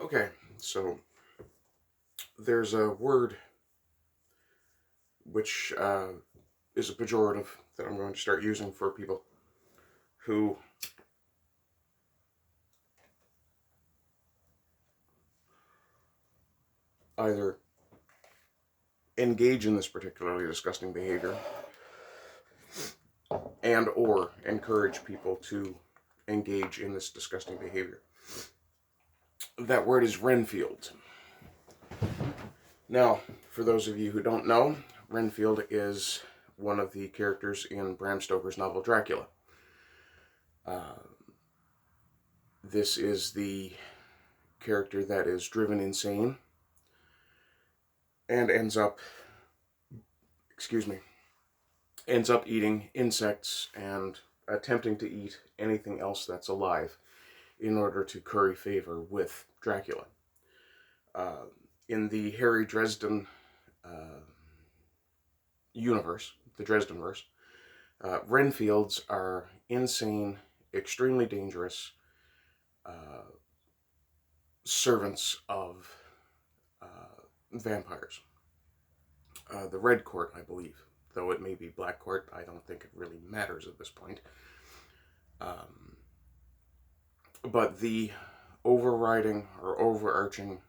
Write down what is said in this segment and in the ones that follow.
Okay, so there's a word which is a pejorative that I'm going to start using for people who either engage in this particularly disgusting behavior and or encourage people to engage in this disgusting behavior. That word is Renfield. Now, for those of you who don't know, Renfield is one of the characters in Bram Stoker's novel Dracula. This is the character that is driven insane and ends up eating insects and attempting to eat anything else that's alive in order to curry favor with Dracula. In the Harry Dresden universe, the Dresdenverse, Renfields are insane, extremely dangerous servants of vampires. The Red Court, I believe, though it may be Black Court, I don't think it really matters at this point. But the overriding or overarching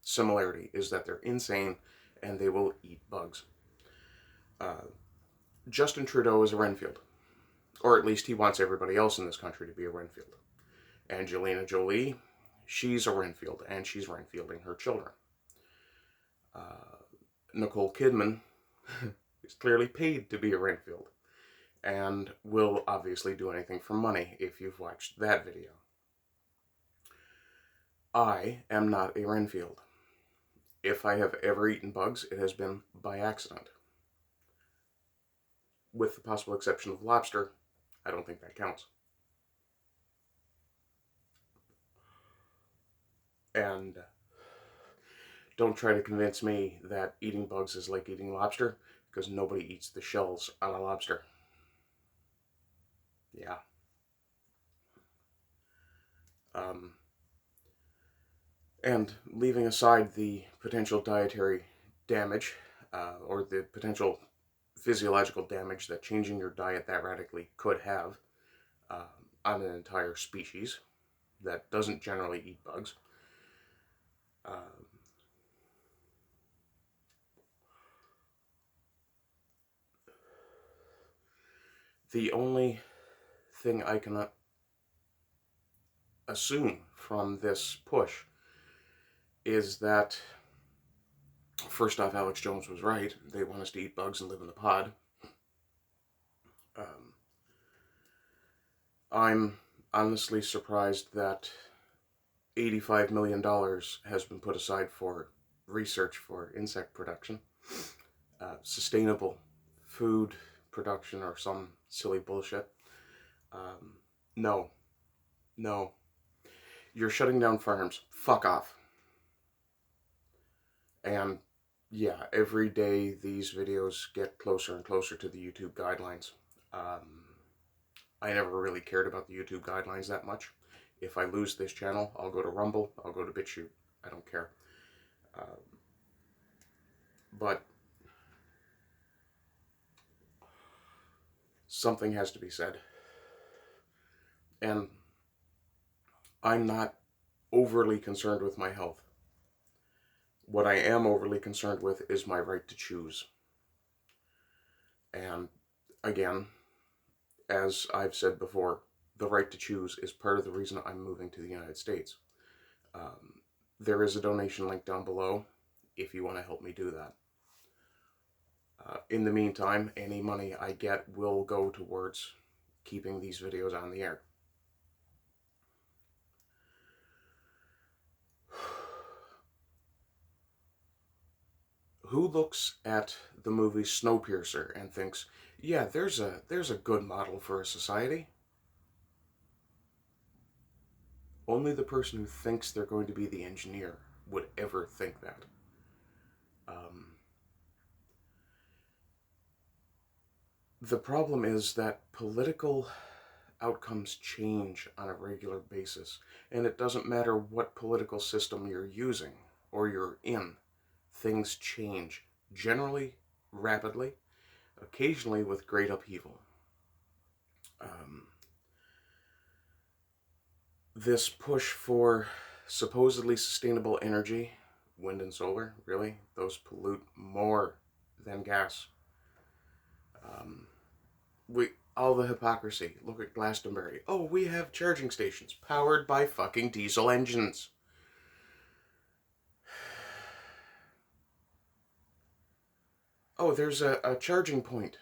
similarity is that they're insane and they will eat bugs. Justin Trudeau is a Renfield, or at least he wants everybody else in this country to be a Renfield. Angelina Jolie, she's a Renfield, and she's Renfielding her children. Nicole Kidman is clearly paid to be a Renfield, and will obviously do anything for money if you've watched that video. I am not a Renfield. If I have ever eaten bugs, it has been by accident. With the possible exception of lobster, I don't think that counts. And don't try to convince me that eating bugs is like eating lobster, because nobody eats the shells on a lobster. Yeah. And leaving aside the potential dietary damage, or the potential physiological damage that changing your diet that radically could have on an entire species that doesn't generally eat bugs, the only thing I can assume from this push is that, first off, Alex Jones was right. They want us to eat bugs and live in the pod. I'm honestly surprised that $85 million has been put aside for research for insect production, sustainable food production, or some silly bullshit. No. You're shutting down farms. Fuck off. And yeah, every day these videos get closer and closer to the YouTube guidelines. I never really cared about the YouTube guidelines that much. If I lose this channel, I'll go to Rumble, I'll go to BitChute. I don't care. But something has to be said. And I'm not overly concerned with my health. What I am overly concerned with is my right to choose. And again, as I've said before, the right to choose is part of the reason I'm moving to the United States. There is a donation link down below if you want to help me do that. In the meantime, any money I get will go towards keeping these videos on the air. Who looks at the movie Snowpiercer and thinks, yeah, there's a good model for a society? Only the person who thinks they're going to be the engineer would ever think that. The problem is that political outcomes change on a regular basis. And it doesn't matter what political system you're using or you're in. Things change, generally rapidly, occasionally with great upheaval. This push for supposedly sustainable energy, wind and solar, really, those pollute more than gas. All the hypocrisy. Look at Glastonbury. Oh, we have charging stations powered by fucking diesel engines. Oh, there's a charging point,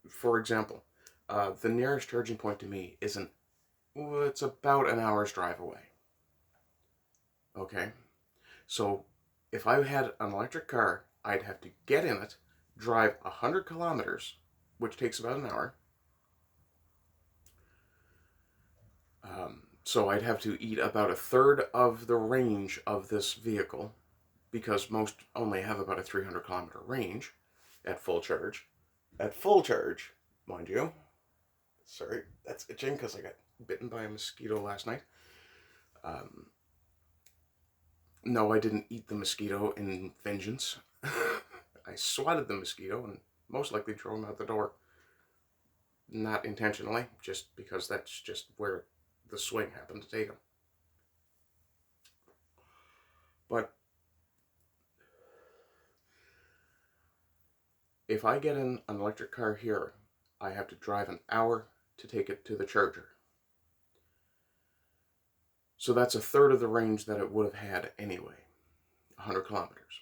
for example. The nearest charging point to me isn't, well, it's about an hour's drive away. Okay? So, if I had an electric car, I'd have to get in it, drive 100 kilometers, which takes about an hour. So I'd have to eat about a third of the range of this vehicle, because most only have about a 300 kilometer range at full charge. At full charge, mind you. Sorry, that's itching because I got bitten by a mosquito last night. No, I didn't eat the mosquito in vengeance. I swatted the mosquito and most likely threw him out the door. Not intentionally, just because that's just where the swing happened to take him. But if I get in an electric car here, I have to drive an hour to take it to the charger. So that's a third of the range that it would have had anyway, 100 kilometers.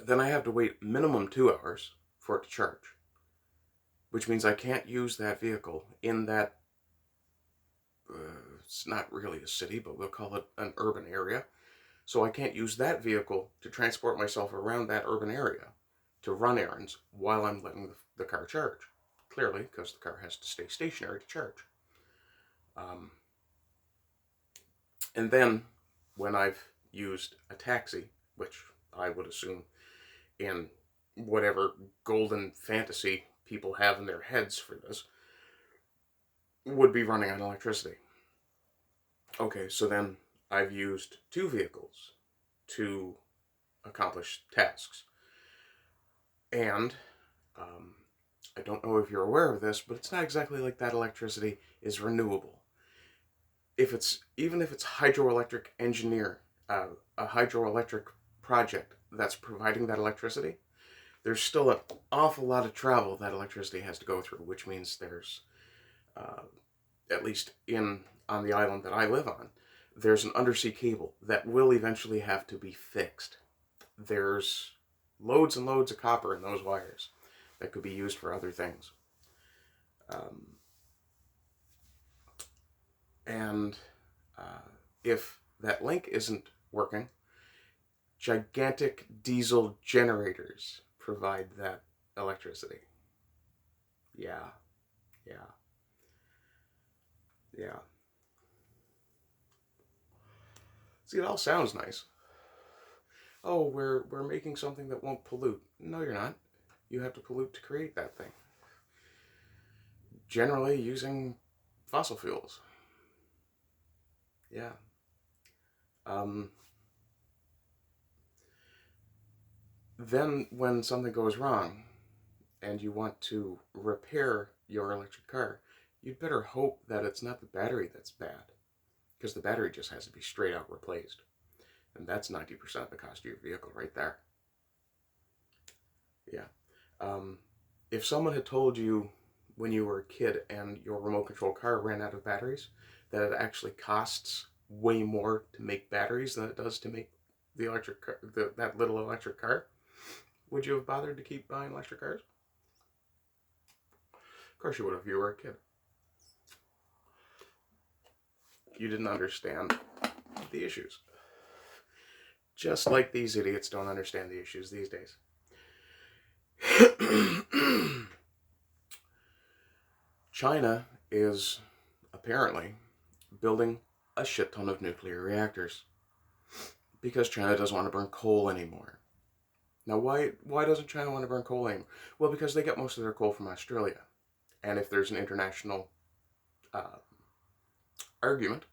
Then I have to wait minimum 2 hours for it to charge, which means I can't use that vehicle in that, it's not really a city, but we'll call it an urban area. So I can't use that vehicle to transport myself around that urban area to run errands while I'm letting the car charge. Clearly, because the car has to stay stationary to charge. And then, when I've used a taxi, which I would assume in whatever golden fantasy people have in their heads for this, would be running on electricity. Okay, so then I've used 2 vehicles to accomplish tasks. And I don't know if you're aware of this, but it's not exactly like that electricity is renewable. Even if it's hydroelectric engineer, a hydroelectric project that's providing that electricity, there's still an awful lot of travel that electricity has to go through, which means there's, at least on the island that I live on, there's an undersea cable that will eventually have to be fixed. There's loads and loads of copper in those wires that could be used for other things. And if that link isn't working, gigantic diesel generators provide that electricity. Yeah. See, it all sounds nice. Oh, we're making something that won't pollute. No, you're not. You have to pollute to create that thing. Generally using fossil fuels. Yeah. Then when something goes wrong and you want to repair your electric car, you'd better hope that it's not the battery that's bad, because the battery just has to be straight out replaced. And that's 90% of the cost of your vehicle right there. Yeah. If someone had told you when you were a kid and your remote control car ran out of batteries, that it actually costs way more to make batteries than it does to make the electric car, that little electric car, would you have bothered to keep buying electric cars? Of course you would if you were a kid. You didn't understand the issues. Just like these idiots don't understand the issues these days. China is apparently building a shit ton of nuclear reactors because China doesn't want to burn coal anymore. Now, why doesn't China want to burn coal anymore? Well, because they get most of their coal from Australia. And if there's an international uh, argument,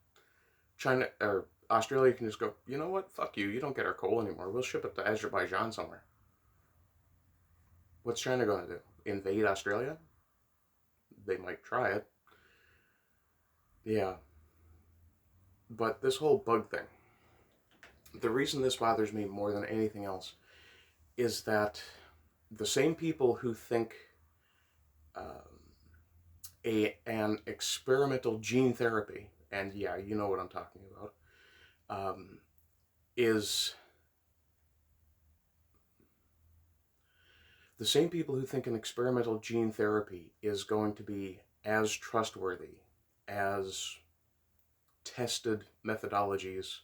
China or Australia can just go, you know what, fuck you, you don't get our coal anymore. We'll ship it to Azerbaijan somewhere. What's China going to do? Invade Australia? They might try it. Yeah. But this whole bug thing, the reason this bothers me more than anything else is that the same people who think an experimental gene therapy, and yeah, you know what I'm talking about, is the same people who think an experimental gene therapy is going to be as trustworthy as tested methodologies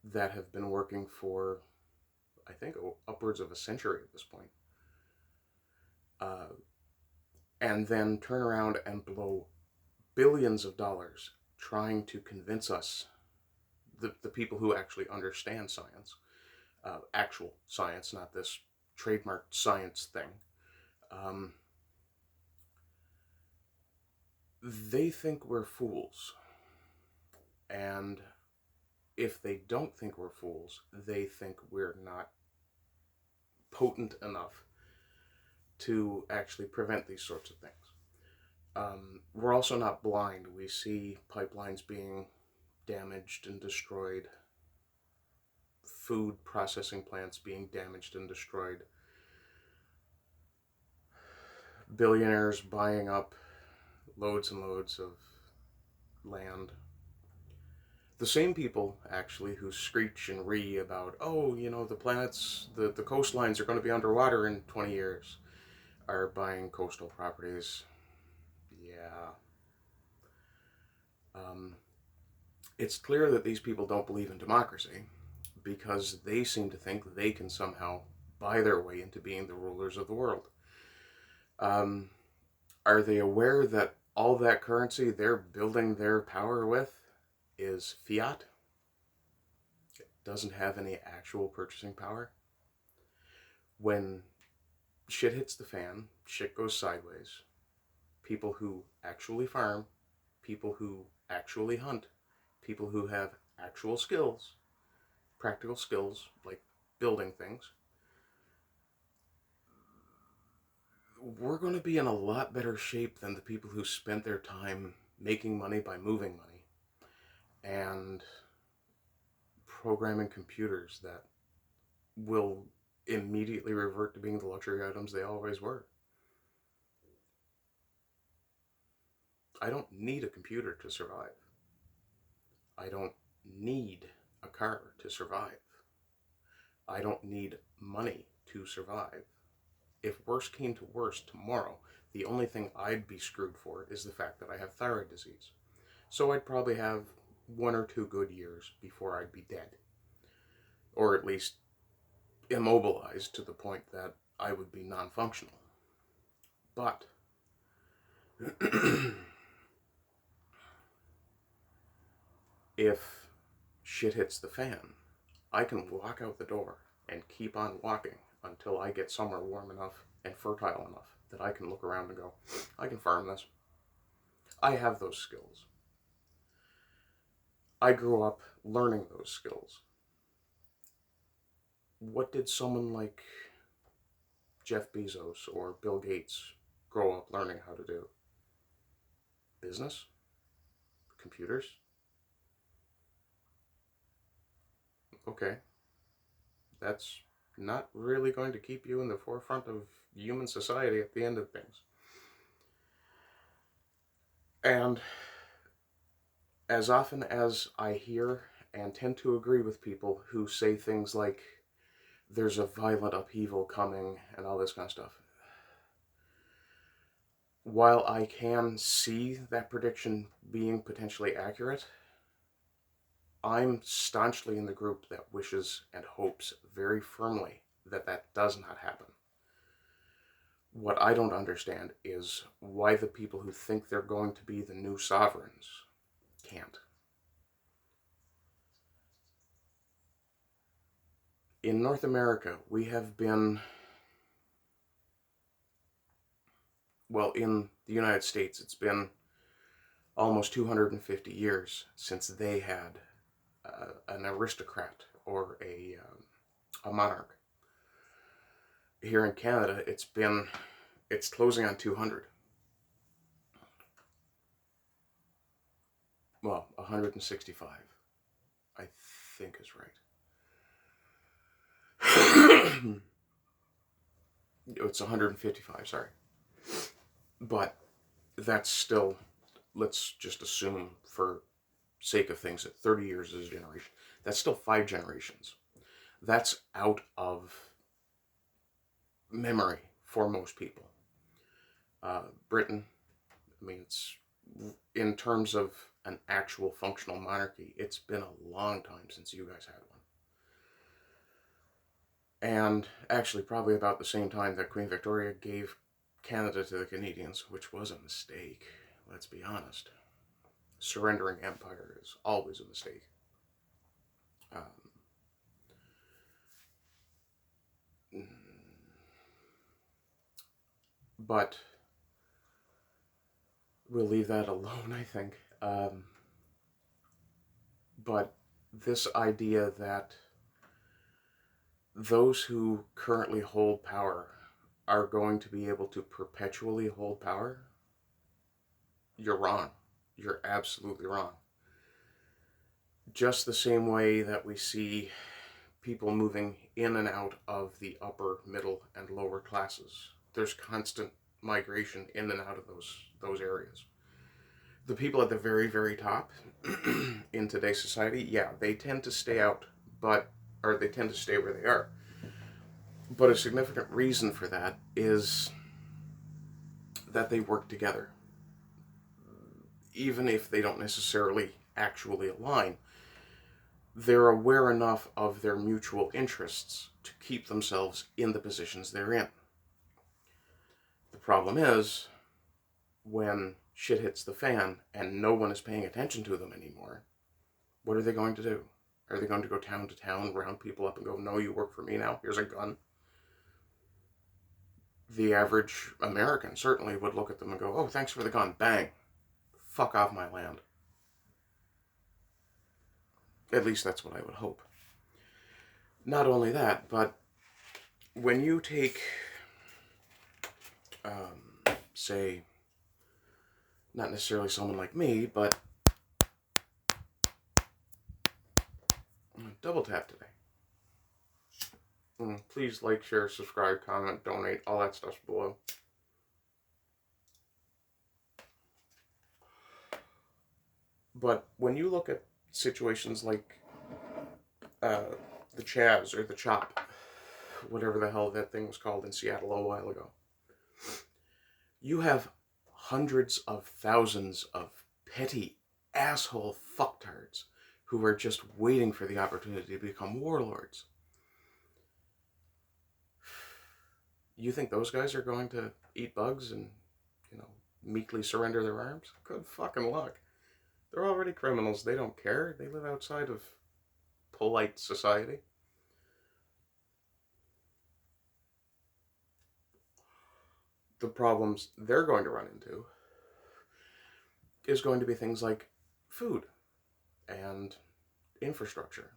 that have been working for, I think, upwards of a century at this point. And then turn around and blow billions of dollars trying to convince us, the people who actually understand science, actual science, not this trademarked science thing, they think we're fools. And if they don't think we're fools, they think we're not potent enough to actually prevent these sorts of things. We're also not blind. We see pipelines being damaged and destroyed, food processing plants being damaged and destroyed, billionaires buying up loads and loads of land. The same people, actually, who screech and ree about, oh, you know, the coastlines are going to be underwater in 20 years, are buying coastal properties. Yeah. It's clear that these people don't believe in democracy because they seem to think they can somehow buy their way into being the rulers of the world. Are they aware that all that currency they're building their power with is fiat? It doesn't have any actual purchasing power. When shit hits the fan, shit goes sideways. People who actually farm, people who actually hunt, people who have actual skills, practical skills like building things, we're going to be in a lot better shape than the people who spent their time making money by moving money and programming computers that will immediately revert to being the luxury items they always were. I don't need a computer to survive. I don't need a car to survive. I don't need money to survive. If worse came to worse tomorrow, the only thing I'd be screwed for is the fact that I have thyroid disease. So I'd probably have 1 or 2 good years before I'd be dead. Or at least immobilized to the point that I would be non-functional. But if shit hits the fan, I can walk out the door and keep on walking until I get somewhere warm enough and fertile enough that I can look around and go, I can farm this. I have those skills. I grew up learning those skills. What did someone like Jeff Bezos or Bill Gates grow up learning how to do? Business? Computers? Okay. That's not really going to keep you in the forefront of human society at the end of things. And as often as I hear and tend to agree with people who say things like, there's a violent upheaval coming and all this kind of stuff, while I can see that prediction being potentially accurate, I'm staunchly in the group that wishes and hopes very firmly that that does not happen. What I don't understand is why the people who think they're going to be the new sovereigns can't. In North America, we have been, well, in the United States, it's been almost 250 years since they had an aristocrat or a monarch. Here in Canada, it's closing on 200. Well, 165, I think is right. It's 155, sorry. But that's still, let's just assume for sake of things that 30 years is a generation. That's still 5 generations. That's out of memory for most people. Britain, I mean, it's in terms of an actual functional monarchy, it's been a long time since you guys had one. And actually, probably about the same time that Queen Victoria gave Canada to the Canadians, which was a mistake, let's be honest. Surrendering empire is always a mistake. But we'll leave that alone, I think. But this idea that those who currently hold power are going to be able to perpetually hold power, you're wrong. You're absolutely wrong. Just the same way that we see people moving in and out of the upper, middle, and lower classes. There's constant migration in and out of those areas. The people at the very, very top in today's society, yeah, they tend to stay out, or they tend to stay where they are. But a significant reason for that is that they work together. Even if they don't necessarily actually align, they're aware enough of their mutual interests to keep themselves in the positions they're in. The problem is, when shit hits the fan and no one is paying attention to them anymore, what are they going to do? Are they going to go town to town, round people up and go, no, you work for me now, here's a gun? The average American certainly would look at them and go, oh, thanks for the gun, bang, fuck off my land. At least that's what I would hope. Not only that, but when you take, say, not necessarily someone like me, but double tap today. Please like, share, subscribe, comment, donate, all that stuff's below. But when you look at situations like the Chavs or the Chop, whatever the hell that thing was called in Seattle a while ago, you have hundreds of thousands of petty asshole fucktards who are just waiting for the opportunity to become warlords. You think those guys are going to eat bugs and, meekly surrender their arms? Good fucking luck. They're already criminals. They don't care. They live outside of polite society. The problems they're going to run into is going to be things like food and infrastructure.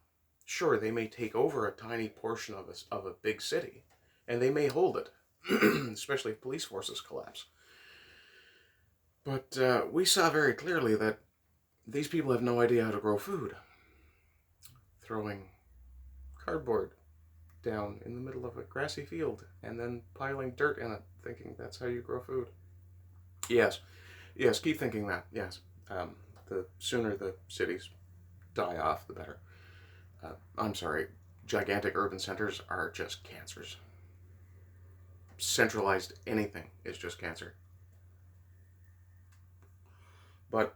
Sure, they may take over a tiny portion of a big city, and they may hold it, especially if police forces collapse. But we saw very clearly that these people have no idea how to grow food. Throwing cardboard down in the middle of a grassy field and then piling dirt in it, thinking that's how you grow food. Yes, keep thinking that, yes. The sooner the cities die off, the better. I'm sorry, gigantic urban centers are just cancers. Centralized anything is just cancer. But,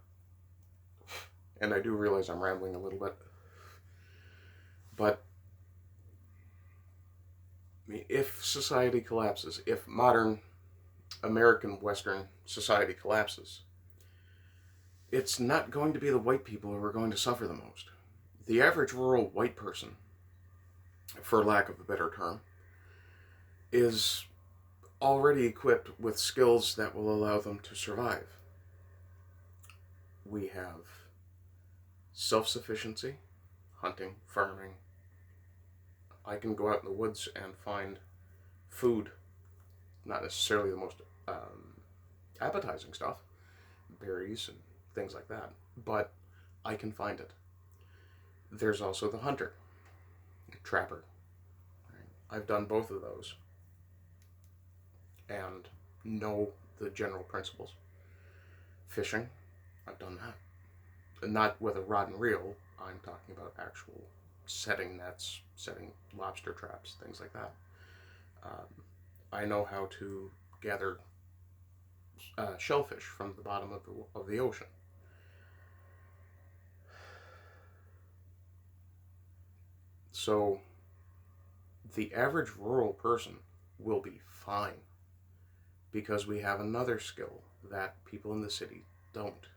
and I do realize I'm rambling a little bit, but I mean, if society collapses, if modern American Western society collapses, it's not going to be the white people who are going to suffer the most. The average rural white person, for lack of a better term, is already equipped with skills that will allow them to survive. we have self-sufficiency, hunting, farming. I can go out in the woods and find food, not necessarily the most appetizing stuff, berries and things like that, but I can find it. There's also the hunter, trapper. I've done both of those and know the general principles. Fishing, I've done that. Not with a rod and reel, I'm talking about actual setting nets, setting lobster traps, things like that. I know how to gather shellfish from the bottom of the ocean. So the average rural person will be fine because we have another skill that people in the city don't.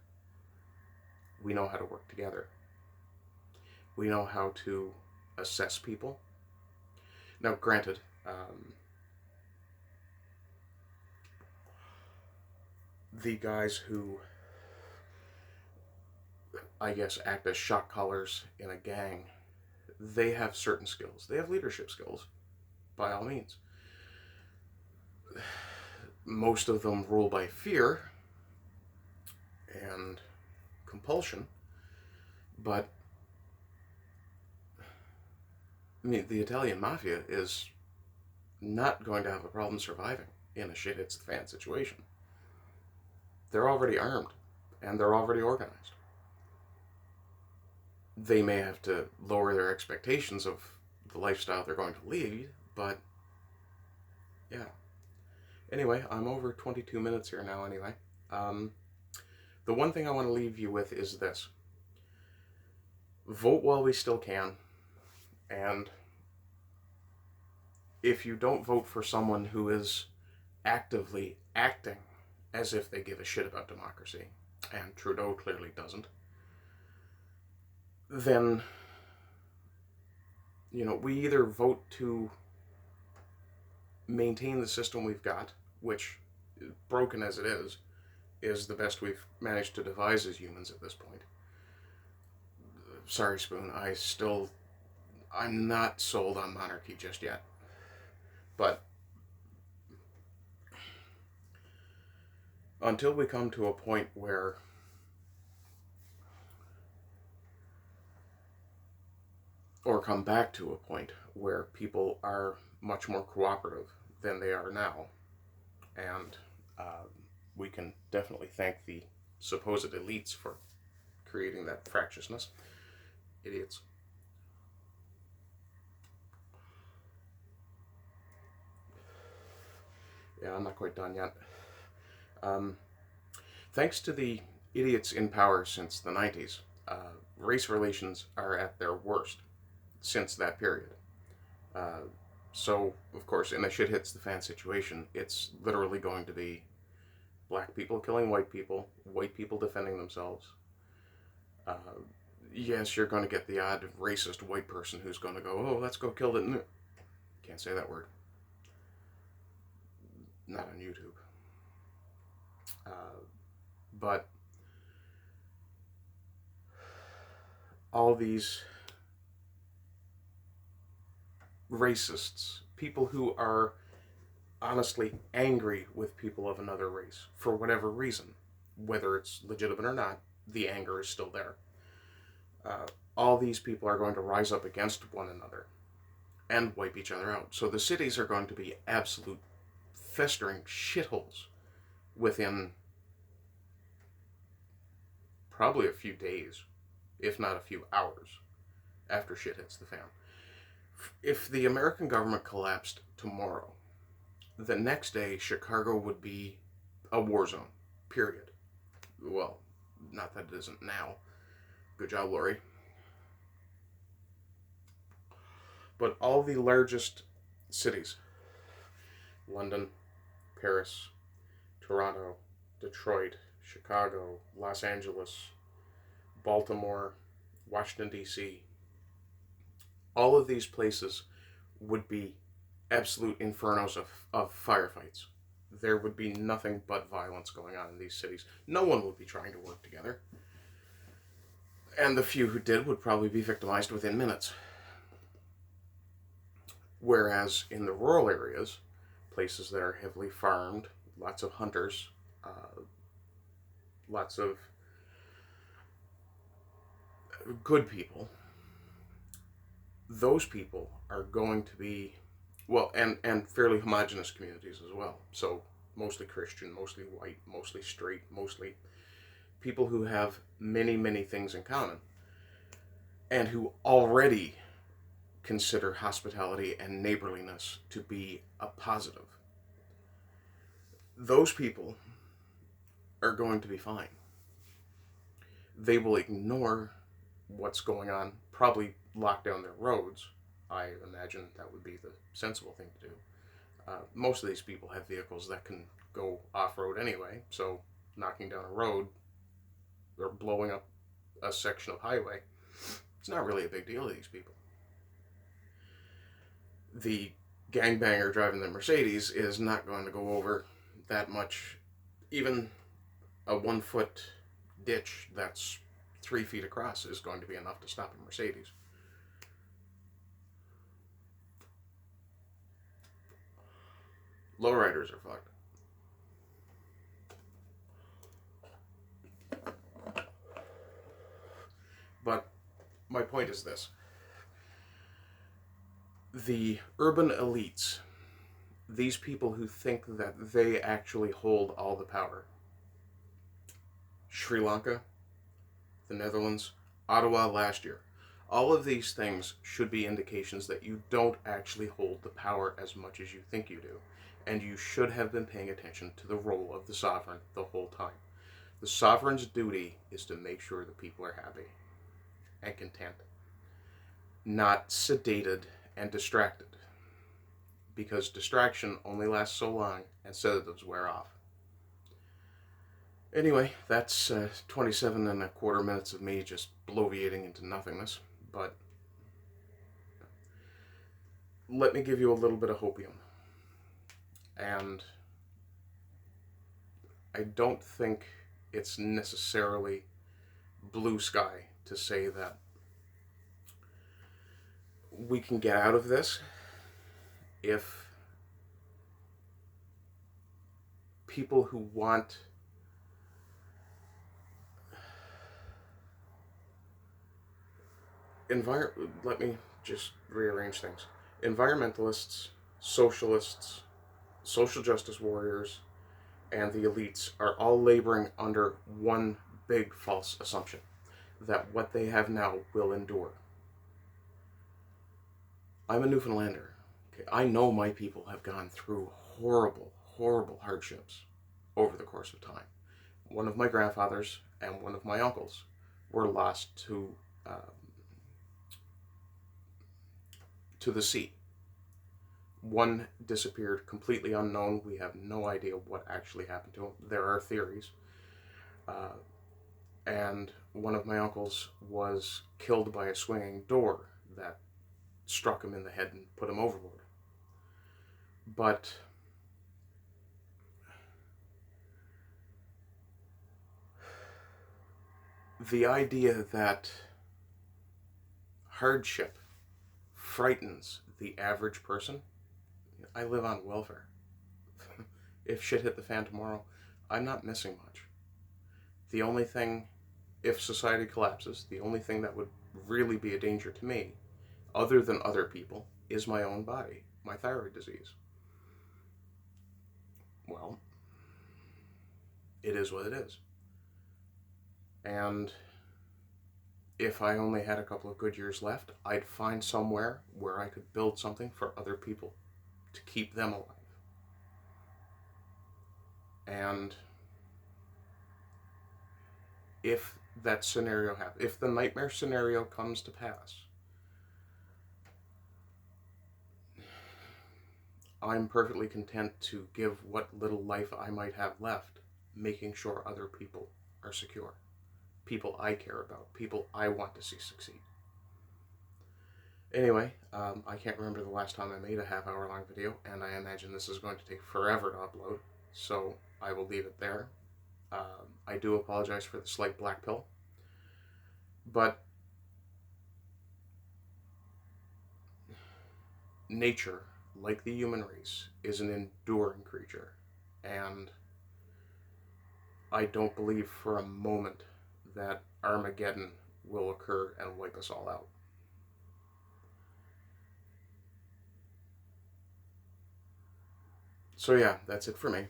We know how to work together. We know how to assess people. Now, granted, the guys who, I guess, act as shot callers in a gang, they have certain skills. They have leadership skills, by all means. Most of them rule by fear and compulsion, but I mean, the Italian mafia is not going to have a problem surviving in a shit hits the fan situation. They're already armed and they're already organized. They may have to lower their expectations of the lifestyle they're going to lead, but yeah. Anyway, I'm over 22 minutes here now anyway. The one thing I want to leave you with is this. Vote while we still can. And if you don't vote for someone who is actively acting as if they give a shit about democracy, and Trudeau clearly doesn't, then, you know, we either vote to maintain the system we've got, which, broken as it is the best we've managed to devise as humans at this point. Sorry, Spoon, I'm not sold on monarchy just yet. But until we come to a point where or come back to a point where people are much more cooperative than they are now, and we can definitely thank the supposed elites for creating that fractiousness. Idiots. Yeah, I'm not quite done yet. Thanks to the idiots in power since the 90s, race relations are at their worst since that period. So, of course, in a shit hits the fan situation, it's literally going to be black people killing white people defending themselves. Yes, you're going to get the odd racist white person who's going to go, oh, let's go kill it. Can't say that word. Not on YouTube. But all these racists, people who are honestly angry with people of another race for whatever reason, whether it's legitimate or not, the anger is still there. All these people are going to rise up against one another and wipe each other out. So the cities are going to be absolute festering shitholes within probably a few days, if not a few hours, after shit hits the fan. If the American government collapsed tomorrow, the next day Chicago would be a war zone, period. Well, not that it isn't now. Good job, Lori. But all the largest cities, London, Paris, Toronto, Detroit, Chicago, Los Angeles, Baltimore, Washington, D.C., all of these places would be absolute infernos of firefights. There would be nothing but violence going on in these cities. No one would be trying to work together. And the few who did would probably be victimized within minutes. Whereas in the rural areas, places that are heavily farmed, lots of hunters, lots of good people, those people are going to be, well, and fairly homogenous communities as well. So mostly Christian, mostly white, mostly straight, mostly people who have many, many things in common and who already consider hospitality and neighborliness to be a positive. Those people are going to be fine. They will ignore what's going on, probably lock down their roads. I imagine that would be the sensible thing to do. Most of these people have vehicles that can go off-road anyway, so knocking down a road or blowing up a section of highway, it's not really a big deal to these people. The gangbanger driving the Mercedes is not going to go over that much. Even a 1 foot ditch that's 3 feet across is going to be enough to stop a Mercedes. Lowriders are fucked. But my point is this. The urban elites, these people who think that they actually hold all the power, Sri Lanka, the Netherlands, Ottawa last year, all of these things should be indications that you don't actually hold the power as much as you think you do. And you should have been paying attention to the role of the sovereign the whole time. The sovereign's duty is to make sure the people are happy and content, not sedated and distracted. Because distraction only lasts so long and sedatives wear off. Anyway, that's 27 and a quarter minutes of me just bloviating into nothingness. But let me give you a little bit of hopium. And I don't think it's necessarily blue sky to say that we can get out of this if people who want let me just rearrange things. Environmentalists, socialists, social justice warriors, and the elites are all laboring under one big false assumption, that what they have now will endure. I'm a Newfoundlander. Okay, I know my people have gone through horrible, horrible hardships over the course of time. One of my grandfathers and one of my uncles were lost to the sea. One disappeared completely unknown. We have no idea what actually happened to him. There are theories. And one of my uncles was killed by a swinging door that struck him in the head and put him overboard. But the idea that hardship frightens the average person, I live on welfare. If shit hit the fan tomorrow, I'm not missing much. The only thing, if society collapses, the only thing that would really be a danger to me, other than other people, is my own body, my thyroid disease. Well, it is what it is. And if I only had a couple of good years left, I'd find somewhere where I could build something for other people to keep them alive. And if that scenario happens, if the nightmare scenario comes to pass, I'm perfectly content to give what little life I might have left, making sure other people are secure. People I care about, people I want to see succeed. Anyway, I can't remember the last time I made a half-hour-long video, and I imagine this is going to take forever to upload, so I will leave it there. I do apologize for the slight black pill, But nature, like the human race, is an enduring creature. And I don't believe for a moment that Armageddon will occur and wipe us all out. So yeah, that's it for me.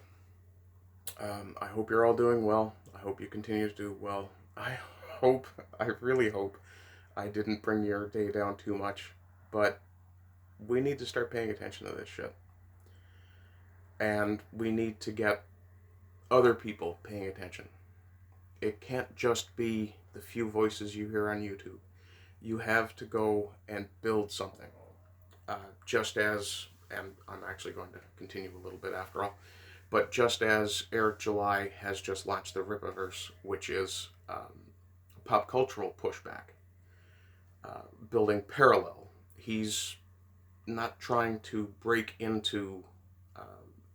I hope you're all doing well. I hope you continue to do well. I really hope I didn't bring your day down too much, but we need to start paying attention to this shit. And we need to get other people paying attention. It can't just be the few voices you hear on YouTube. You have to go and build something. Just as, and I'm actually going to continue a little bit after all, but just as Eric July has just launched the Rippaverse, which is pop cultural pushback, building parallel, he's not trying to break into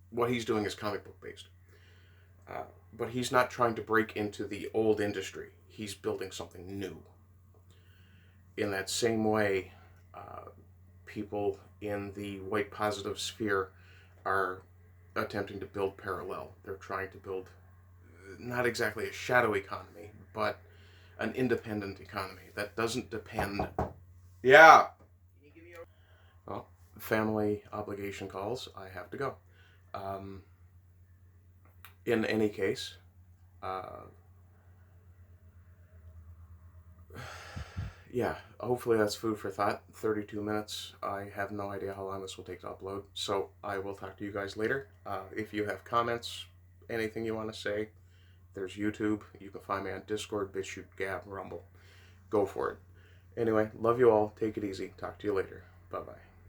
what he's doing is comic book based. But he's not trying to break into the old industry. He's building something new. In that same way, people in the white positive sphere are attempting to build parallel. They're trying to build not exactly a shadow economy, but an independent economy that doesn't depend. Yeah. Well, family obligation calls. I have to go. In any case, yeah, hopefully that's food for thought. 32 minutes. I have no idea how long this will take to upload. So I will talk to you guys later. If you have comments, anything you want to say, there's YouTube. You can find me on Discord, BitChute, Gab, Rumble. Go for it. Anyway, love you all. Take it easy. Talk to you later. Bye-bye.